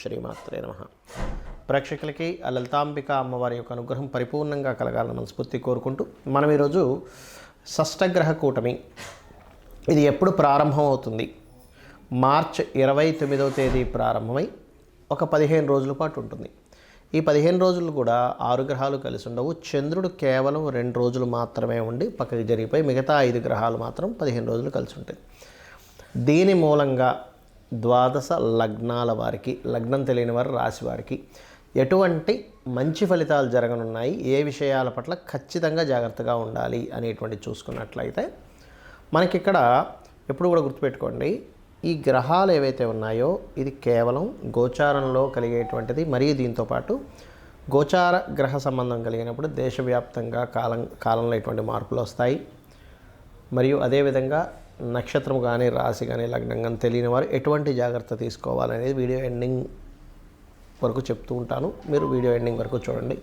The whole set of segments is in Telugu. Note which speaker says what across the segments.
Speaker 1: శ్రీమాత్రే నమః. ప్రేక్షకులకి ఆ లలితాంబిక అమ్మవారి యొక్క అనుగ్రహం పరిపూర్ణంగా కలగాలని మనస్ఫూర్తి కోరుకుంటూ మనం ఈరోజు షష్టగ్రహ కూటమి ఇది ఎప్పుడు ప్రారంభం అవుతుంది? మార్చ్ 29వ తేదీ ప్రారంభమై ఒక 15 రోజుల పాటు ఉంటుంది. ఈ 15 రోజులు కూడా 6 గ్రహాలు కలిసి ఉండవు. చంద్రుడు కేవలం 2 రోజులు మాత్రమే ఉండి పక్కకి జరిగిపోయి మిగతా 5 గ్రహాలు మాత్రం 15 రోజులు కలిసి ఉంటాయి. దీని మూలంగా ద్వాదశ లగ్నాల వారికి, లగ్నం తెలియని వారు రాశి వారికి ఎటువంటి మంచి ఫలితాలు జరగనున్నాయి, ఏ విషయాల పట్ల ఖచ్చితంగా జాగ్రత్తగా ఉండాలి అనేటువంటి చూసుకున్నట్లయితే మనకి ఇక్కడ ఎప్పుడు కూడా గుర్తుపెట్టుకోండి, ఈ గ్రహాలు ఏవైతే ఉన్నాయో ఇది కేవలం గోచారంలో కలిగేటువంటిది. మరియు దీంతోపాటు గోచార గ్రహ సంబంధం కలిగినప్పుడు దేశవ్యాప్తంగా కాలంలో ఎటువంటి మార్పులు వస్తాయి. మరియు అదేవిధంగా నక్షత్రం కానీ రాశి కానీ లగ్నం కానీ తెలియని వారు ఎటువంటి జాగ్రత్త తీసుకోవాలనేది వీడియో ఎండింగ్ వరకు చెప్తూ ఉంటాను. మీరు వీడియో ఎండింగ్ వరకు చూడండి.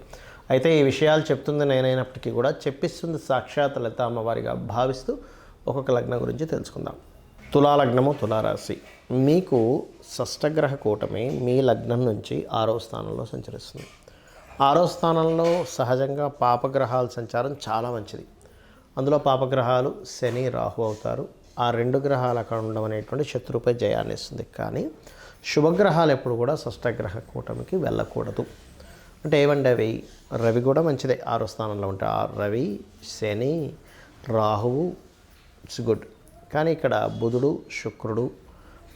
Speaker 1: అయితే ఈ విషయాలు చెప్తుంది నేనైనప్పటికీ కూడా చెప్పిస్తుంది సాక్షాత్ లలిత అమ్మవారిగా భావిస్తూ ఒక్కొక్క లగ్నం గురించి తెలుసుకుందాం. తులాలగ్నము, తులారాశి. మీకు షష్టగ్రహ కూటమి మీ లగ్నం నుంచి 6వ స్థానంలో సంచరిస్తుంది. 6వ స్థానంలో సహజంగా పాపగ్రహాల సంచారం చాలా మంచిది. అందులో పాపగ్రహాలు శని, రాహు అవుతారు. ఆ 2 గ్రహాలు అక్కడ ఉండడం అనేటువంటి శత్రుపై జయాన్ని ఇస్తుంది. కానీ శుభగ్రహాలు ఎప్పుడు కూడా షష్టగ్రహ కూటమికి వెళ్ళకూడదు. అంటే ఏమంటే అవి రవి కూడా మంచిదే 6వ స్థానంలో ఉంటాయి. రవి, శని, రాహువు ఇట్స్ గుడ్. కానీ ఇక్కడ బుధుడు, శుక్రుడు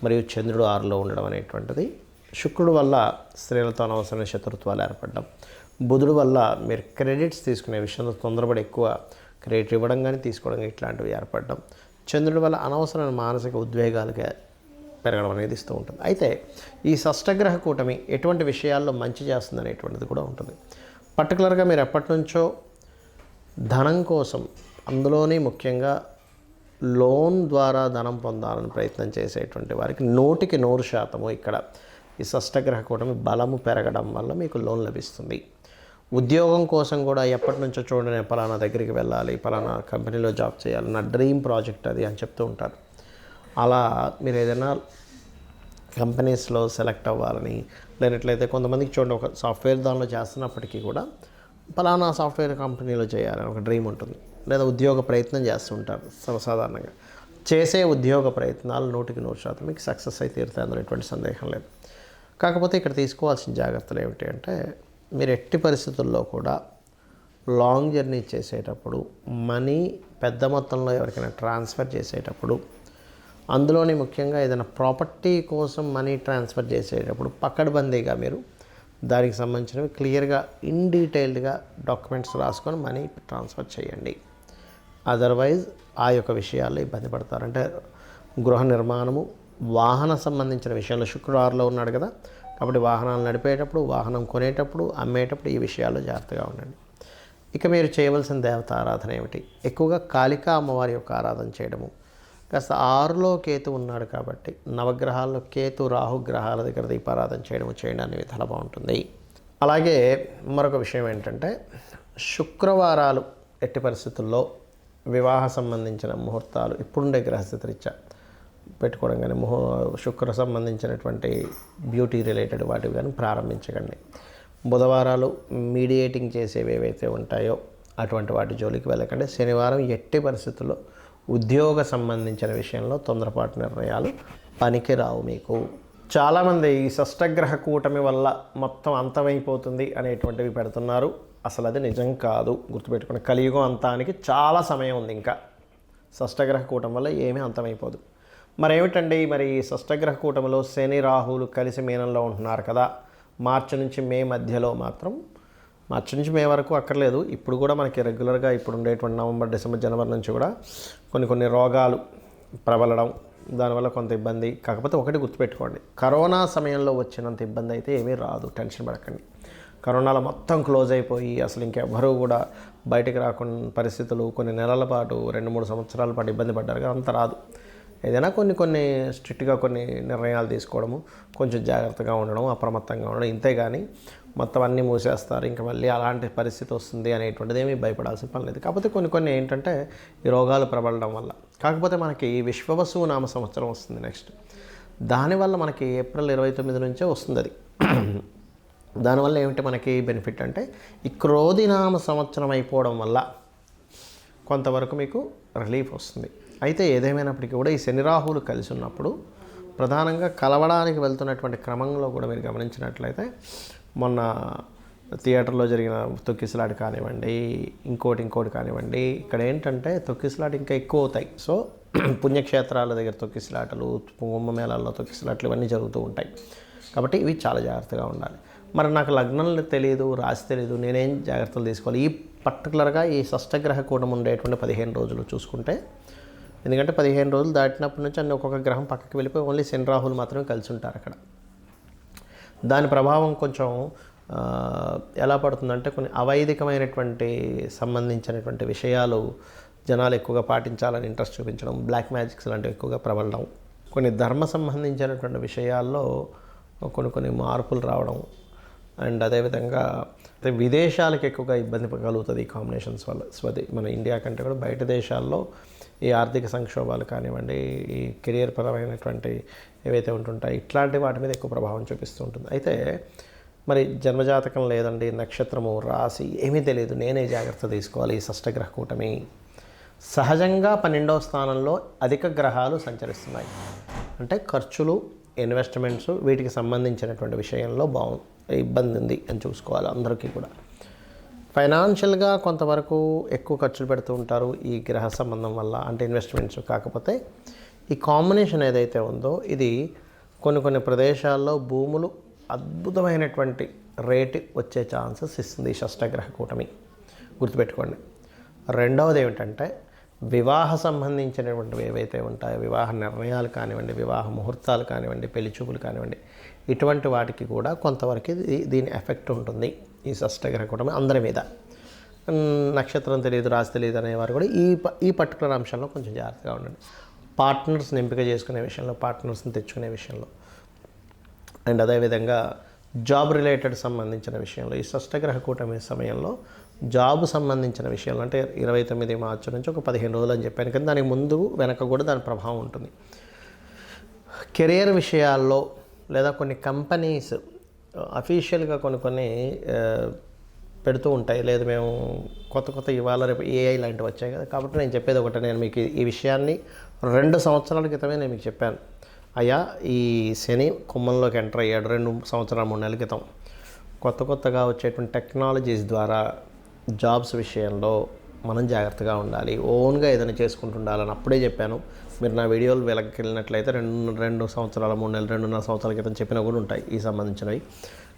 Speaker 1: మరియు చంద్రుడు 6లో ఉండడం అనేటువంటిది, శుక్రుడు వల్ల స్త్రీలతో అనవసరమైన శత్రుత్వాలు ఏర్పడడం, బుధుడు వల్ల మీరు క్రెడిట్స్ తీసుకునే విషయంలో తొందరపడి ఎక్కువ క్రెడిట్ ఇవ్వడం కానీ తీసుకోవడం ఇట్లాంటివి ఏర్పడడం, చంద్రుడి వల్ల అనవసరమైన మానసిక ఉద్వేగాలుగా పెరగడం అనేది ఇస్తూ ఉంటుంది. అయితే ఈ షష్టగ్రహ కూటమి ఎటువంటి విషయాల్లో మంచి చేస్తుంది అనేటువంటిది కూడా ఉంటుంది. పర్టికులర్గా మీరు ఎప్పటి నుంచో ధనం కోసం, అందులోని ముఖ్యంగా లోన్ ద్వారా ధనం పొందాలని ప్రయత్నం చేసేటువంటి వారికి 100% ఇక్కడ ఈ షష్టగ్రహ కూటమి బలము పెరగడం వల్ల మీకు లోన్ లభిస్తుంది. ఉద్యోగం కోసం కూడా ఎప్పటి నుంచో చూడండి, నేను పలానా దగ్గరికి వెళ్ళాలి, పలానా కంపెనీలో జాబ్ చేయాలి, నా డ్రీమ్ ప్రాజెక్ట్ అది అని చెప్తూ ఉంటారు. అలా మీరు ఏదైనా కంపెనీస్లో సెలెక్ట్ అవ్వాలని, లేనట్లయితే కొంతమందికి చూడండి ఒక సాఫ్ట్వేర్ దానిలో చేస్తున్నప్పటికీ కూడా పలానా సాఫ్ట్వేర్ కంపెనీలో చేయాలని ఒక డ్రీమ్ ఉంటుంది. లేదా ఉద్యోగ ప్రయత్నం చేస్తుంటారు. సర్వసాధారణంగా చేసే ఉద్యోగ ప్రయత్నాలు 100% మీకు సక్సెస్ అయితే తీరుతాయి, అందులో ఎటువంటి సందేహం లేదు. కాకపోతే ఇక్కడ తీసుకోవాల్సిన జాగ్రత్తలు ఏమిటి అంటే, మీరు ఎట్టి పరిస్థితుల్లో కూడా లాంగ్ జర్నీ చేసేటప్పుడు మనీ పెద్ద మొత్తంలో ఎవరికైనా ట్రాన్స్ఫర్ చేసేటప్పుడు, అందులోని ముఖ్యంగా ఏదైనా ప్రాపర్టీ కోసం మనీ ట్రాన్స్ఫర్ చేసేటప్పుడు పకడ్బందీగా మీరు దానికి సంబంధించినవి క్లియర్గా ఇన్ డీటెయిల్డ్గా డాక్యుమెంట్స్ రాసుకొని మనీ ట్రాన్స్ఫర్ చేయండి. అదర్వైజ్ ఆ యొక్క విషయాల్లో ఇబ్బంది పడతారు. అంటే గృహ నిర్మాణము, వాహన సంబంధించిన విషయాల్లో శుక్రుడు 6లో ఉన్నాడు కదా, కాబట్టి వాహనాలు నడిపేటప్పుడు, వాహనం కొనేటప్పుడు, అమ్మేటప్పుడు ఈ విషయాల్లో జాగ్రత్తగా ఉండండి. ఇక మీరు చేయవలసిన దేవత ఆరాధన ఏమిటి? ఎక్కువగా కాళికా అమ్మవారి యొక్క ఆరాధన చేయడము. కాస్త 6లో కేతు ఉన్నాడు కాబట్టి నవగ్రహాల్లో కేతు, రాహు గ్రహాల దగ్గర దీపారాధన చేయండి అనే విధాలు బాగుంటుంది. అలాగే మరొక విషయం ఏంటంటే, శుక్రవారాలు ఎట్టి పరిస్థితుల్లో వివాహ సంబంధించిన ముహూర్తాలు ఇప్పుడుండే గ్రహస్థితి రీత్యా పెట్టుకోవడం కానీ, శుక్ర సంబంధించినటువంటి బ్యూటీ రిలేటెడ్ వాటివి కానీ ప్రారంభించకండి. బుధవారాలు మీడియేటింగ్ చేసేవి ఏవైతే ఉంటాయో అటువంటి వాటి జోలికి వెళ్ళకండి. శనివారం ఎట్టి పరిస్థితుల్లో ఉద్యోగ సంబంధించిన విషయంలో తొందరపాటు నిర్ణయాలు పనికిరావు మీకు. చాలామంది ఈ షష్టగ్రహ కూటమి వల్ల మొత్తం అంతమైపోతుంది అనేటువంటివి పెడుతున్నారు. అసలు అది నిజం కాదు, గుర్తుపెట్టుకోండి. కలియుగం అంతానికి చాలా సమయం ఉంది. ఇంకా షష్టగ్రహ కూటమి వల్ల ఏమీ అంతమైపోదు. మరేమిటండి, మరి షష్టగ్రహ కూటమిలో శని, రాహువులు కలిసి మీనంలో ఉంటున్నారు కదా, మార్చి నుంచి మే మధ్యలో మాత్రం, మార్చి నుంచి మే వరకు అక్కర్లేదు, ఇప్పుడు కూడా మనకి రెగ్యులర్గా ఇప్పుడు ఉండేటువంటి నవంబర్, డిసెంబర్, జనవరి నుంచి కూడా కొన్ని రోగాలు ప్రబలడం, దానివల్ల కొంత ఇబ్బంది. కాకపోతే ఒకటి గుర్తుపెట్టుకోండి, కరోనా సమయంలో వచ్చినంత ఇబ్బంది అయితే ఏమీ రాదు, టెన్షన్ పడకండి. కరోనాలో మొత్తం క్లోజ్ అయిపోయి అసలు ఇంకెవ్వరూ కూడా బయటకు రాకుండా పరిస్థితులు కొన్ని నెలల పాటు, 2-3 సంవత్సరాల పాటు ఇబ్బంది పడ్డారు కదా, అంత రాదు. ఏదైనా కొన్ని స్ట్రిక్ట్గా కొన్ని నిర్ణయాలు తీసుకోవడము, కొంచెం జాగ్రత్తగా ఉండడం, అప్రమత్తంగా ఉండడం, ఇంతే కానీ మొత్తం అన్నీ మూసేస్తారు ఇంకా మళ్ళీ అలాంటి పరిస్థితి వస్తుంది అనేటువంటిది ఏమీ భయపడాల్సిన పని లేదు. కాకపోతే కొన్ని ఏంటంటే ఈ రోగాలు ప్రబలడం వల్ల. కాకపోతే మనకి విశ్వవసు నామ సంవత్సరం వస్తుంది నెక్స్ట్. దానివల్ల మనకి ఏప్రిల్ 29 నుంచే వస్తుంది అది. దానివల్ల ఏమిటి మనకి బెనిఫిట్ అంటే ఈ క్రోధినామ సంవత్సరం అయిపోవడం వల్ల కొంతవరకు మీకు రిలీఫ్ వస్తుంది. అయితే ఏదేమైనప్పటికీ కూడా ఈ శని రాహువులు కలిసి ఉన్నప్పుడు ప్రధానంగా కలవడానికి వెళ్తున్నటువంటి క్రమంలో కూడా మీరు గమనించినట్లయితే మొన్న థియేటర్లో జరిగిన తొక్కిసలాట కానివ్వండి, ఇంకోటి కానివ్వండి, ఇక్కడ ఏంటంటే తొక్కిసలాట ఇంకా ఎక్కువ అవుతాయి. సో పుణ్యక్షేత్రాల దగ్గర తొక్కిసలాటలు, కుంభమేళాల్లో తొక్కిసలాటలు ఇవన్నీ జరుగుతూ ఉంటాయి. కాబట్టి ఇవి చాలా జాగ్రత్తగా ఉండాలి. మరి నాకు లగ్నం తెలియదు, రాశి తెలియదు, నేనేం జాగ్రత్తలు తీసుకోవాలి? ఈ పర్టికులర్గా ఈ షష్టగ్రహ కూటమి ఉండేటువంటి 15 రోజులు చూసుకుంటే, ఎందుకంటే 15 రోజులు దాటినప్పటి నుంచి అన్ని ఒక్కొక్క గ్రహం పక్కకి వెళ్ళిపోయి ఓన్లీ శని రాహులు మాత్రమే కలిసి ఉంటారు అక్కడ. దాని ప్రభావం కొంచెం ఎలా పడుతుందంటే కొన్ని అవైదికమైనటువంటి సంబంధించినటువంటి విషయాలు జనాలు ఎక్కువగా పాటించాలని ఇంట్రెస్ట్ చూపించడం, బ్లాక్ మ్యాజిక్స్ లాంటివి ఎక్కువగా ప్రబలడం, కొన్ని ధర్మ సంబంధించినటువంటి విషయాల్లో కొన్ని మార్పులు రావడం, అండ్ అదేవిధంగా విదేశాలకు ఎక్కువగా ఇబ్బంది కలుగుతుంది ఈ కాంబినేషన్స్ వల్ల. మన ఇండియా కంటే కూడా బయట దేశాల్లో ఈ ఆర్థిక సంక్షోభాలు కానివ్వండి, ఈ కెరియర్ పరమైనటువంటి ఏవైతే ఉంటుంటాయి ఇట్లాంటి వాటి మీద ఎక్కువ ప్రభావం చూపిస్తూ ఉంటుంది. అయితే మరి జన్మజాతకం లేదండి, నక్షత్రము, రాశి ఏమీ తెలియదు, నేనే జాగ్రత్త తీసుకోవాలి ఈ షష్టగ్రహ కూటమి. సహజంగా 12వ స్థానంలో అధిక గ్రహాలు సంచరిస్తున్నాయి. అంటే ఖర్చులు, ఇన్వెస్ట్మెంట్స్ వీటికి సంబంధించినటువంటి విషయంలో ఇబ్బంది ఉంది అని చూసుకోవాలి అందరికీ కూడా. ఫైనాన్షియల్గా కొంతవరకు ఎక్కువ ఖర్చులు పెడుతూ ఉంటారు ఈ గ్రహ సంబంధం వల్ల, అంటే ఇన్వెస్ట్మెంట్స్. కాకపోతే ఈ కాంబినేషన్ ఏదైతే ఉందో ఇది కొన్ని ప్రదేశాల్లో భూములు అద్భుతమైనటువంటి రేటు వచ్చే ఛాన్సెస్ ఇస్తుంది ఈ షష్టగ్రహ కూటమి, గుర్తుపెట్టుకోండి. రెండవది ఏమిటంటే వివాహ సంబంధించినటువంటివి ఏవైతే ఉంటాయో, వివాహ నిర్ణయాలు కానివ్వండి, వివాహ ముహూర్తాలు కానివ్వండి, పెళ్లి చూపులు కానివ్వండి, ఇటువంటి వాటికి కూడా కొంతవరకు దీని ఎఫెక్ట్ ఉంటుంది ఈ షష్టగ్రహ కూటమి అందరి మీద. నక్షత్రం తెలియదు, రాశి తెలియదు అనేవారు కూడా ఈ పర్టికులర్ అంశంలో కొంచెం జాగ్రత్తగా ఉండండి. పార్ట్నర్స్ని ఎంపిక చేసుకునే విషయంలో, పార్ట్నర్స్ని తెచ్చుకునే విషయంలో, అండ్ అదేవిధంగా జాబ్ రిలేటెడ్ సంబంధించిన విషయంలో ఈ షష్టగ్రహ కూటమి సమయంలో జాబ్ సంబంధించిన విషయంలో, అంటే 29 మార్చి నుంచి ఒక 15 రోజులు అని చెప్పాను కానీ దానికి ముందు వెనక కూడా దాని ప్రభావం ఉంటుంది. కెరియర్ విషయాల్లో లేదా కొన్ని కంపెనీస్ అఫీషియల్గా కొన్ని పెడుతూ ఉంటాయి, లేదు మేము కొత్త ఇవాళ రేపు ఏఐ లాంటివి వచ్చాయి కదా. కాబట్టి నేను చెప్పేది ఒకటి, నేను మీకు ఈ విషయాన్ని 2 సంవత్సరాల క్రితమే నేను మీకు చెప్పాను. అయ్యా ఈ శని కుంభంలోకి ఎంటర్ అయ్యాడు 2 సంవత్సరాలు 3 నెలల క్రితం. కొత్తగా వచ్చేటువంటి టెక్నాలజీస్ ద్వారా జాబ్స్ విషయంలో మనం జాగ్రత్తగా ఉండాలి, ఓన్గా ఏదైనా చేసుకుంటుండాలని అప్పుడే చెప్పాను. మీరు నా వీడియోలు వెనక్కి వెళ్ళినట్లయితే 2 సంవత్సరాల 3 నెలలు 2.5 సంవత్సరాల క్రితం చెప్పినా కూడా ఉంటాయి ఈ సంబంధించినవి.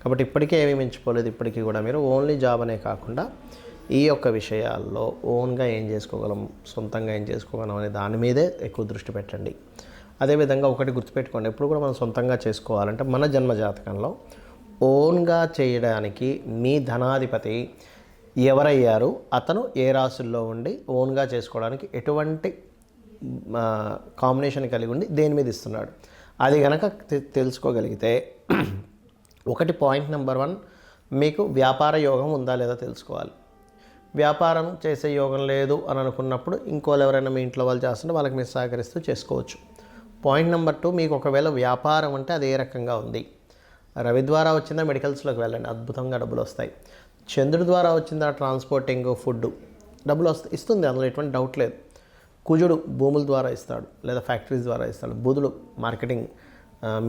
Speaker 1: కాబట్టి ఇప్పటికే ఏమీ మించిపోలేదు. ఇప్పటికీ కూడా మీరు ఓన్లీ జాబ్ అనే కాకుండా ఈ యొక్క విషయాల్లో ఓన్గా ఏం చేసుకోగలం, సొంతంగా ఏం చేసుకోగలం అనే దాని మీదే ఎక్కువ దృష్టి పెట్టండి. అదేవిధంగా ఒకటి గుర్తుపెట్టుకోండి, ఎప్పుడు కూడా మనం సొంతంగా చేసుకోవాలంటే మన జన్మజాతకంలో ఓన్గా చేయడానికి మీ ధనాధిపతి ఎవరయ్యారు, అతను ఏ రాశుల్లో ఉండి ఓన్గా చేసుకోవడానికి ఎటువంటి కాంబినేషన్ కలిగి ఉండి దేని మీద ఇస్తున్నాడు, అది కనుక తెలుసుకోగలిగితే ఒకటి పాయింట్ నెంబర్ 1 మీకు వ్యాపార యోగం ఉందా లేదా తెలుసుకోవాలి. వ్యాపారం చేసే యోగం లేదు అని అనుకున్నప్పుడు ఇంకోళ్ళు ఎవరైనా మీ ఇంట్లో వాళ్ళు చేస్తుంటే వాళ్ళకి మీరు సహకరిస్తూ చేసుకోవచ్చు. పాయింట్ నెంబర్ 2, మీకు ఒకవేళ వ్యాపారం అంటే అది ఏ రకంగా ఉంది. రవి ద్వారా వచ్చిందా మెడికల్స్లోకి వెళ్ళండి, అద్భుతంగా డబ్బులు వస్తాయి. చంద్రుడి ద్వారా వచ్చిందా ట్రాన్స్పోర్టింగ్, ఫుడ్ డబ్బులు ఇస్తుంది, అందులో ఎటువంటి డౌట్ లేదు. కుజుడు భూముల ద్వారా ఇస్తాడు లేదా ఫ్యాక్టరీస్ ద్వారా ఇస్తాడు. బుధుడు మార్కెటింగ్,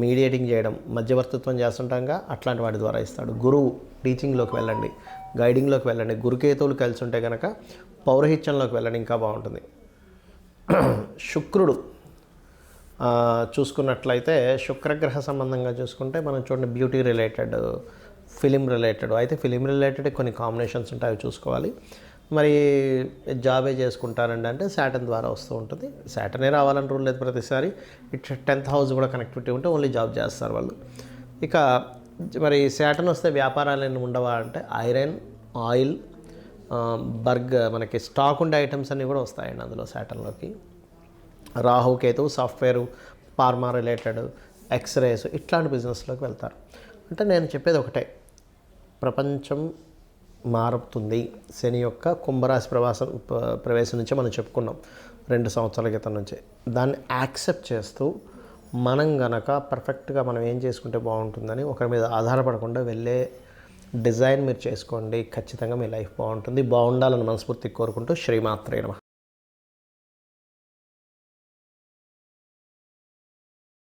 Speaker 1: మీడియేటింగ్ చేయడం, మధ్యవర్తిత్వం చేస్తుంటాగా అట్లాంటి వాటి ద్వారా ఇస్తాడు. గురువు టీచింగ్లోకి వెళ్ళండి, గైడింగ్లోకి వెళ్ళండి. గురుకేతువులు కలిసి ఉంటే కనుక పౌరహిత్యంలోకి వెళ్ళండి, ఇంకా బాగుంటుంది. శుక్రుడు చూసుకున్నట్లయితే శుక్రగ్రహ సంబంధంగా చూసుకుంటే మనం చూడండి బ్యూటీ రిలేటెడ్, ఫిలిం రిలేటెడ్. అయితే ఫిలిం రిలేటెడ్ కొన్ని కాంబినేషన్స్ ఉంటాయి, అవి చూసుకోవాలి. మరి జాబే చేసుకుంటారండి అంటే శాటర్న్ ద్వారా వస్తూ ఉంటుంది. శాటర్నే రావాలని రూల్ లేదు ప్రతిసారి. ఇట్స్ 10th హౌస్ కూడా కనెక్టివిటీ ఉంటే ఓన్లీ జాబ్ చేస్తారు వాళ్ళు. ఇక మరి శాటర్న్ వస్తే వ్యాపారాలు ఏమి ఉండవా అంటే ఐరన్, ఆయిల్, మనకి స్టాక్ ఉండే ఐటమ్స్ అన్నీ కూడా వస్తాయండి అందులో శాటర్న్లోకి. Rahu Ketu software, pharma related, x rays ఇట్లాంటి బిజినెస్లోకి వెళ్తారు. అంటే నేను చెప్పేది ఒకటే, ప్రపంచం మారుతుంది. శని యొక్క కుంభరాశి ప్రవేశం నుంచే మనం చెప్పుకున్నాం 2 సంవత్సరాల క్రితం నుంచే. దాన్ని యాక్సెప్ట్ చేస్తూ మనం గనక పర్ఫెక్ట్గా మనం ఏం చేసుకుంటే బాగుంటుందని ఒకరి మీద ఆధారపడకుండా వెళ్ళే డిజైన్ మీరు చేసుకోండి. ఖచ్చితంగా మీ లైఫ్ బాగుంటుంది. బాగుండాలని మనస్ఫూర్తిగా కోరుకుంటూ శ్రీమాత్రే నమః.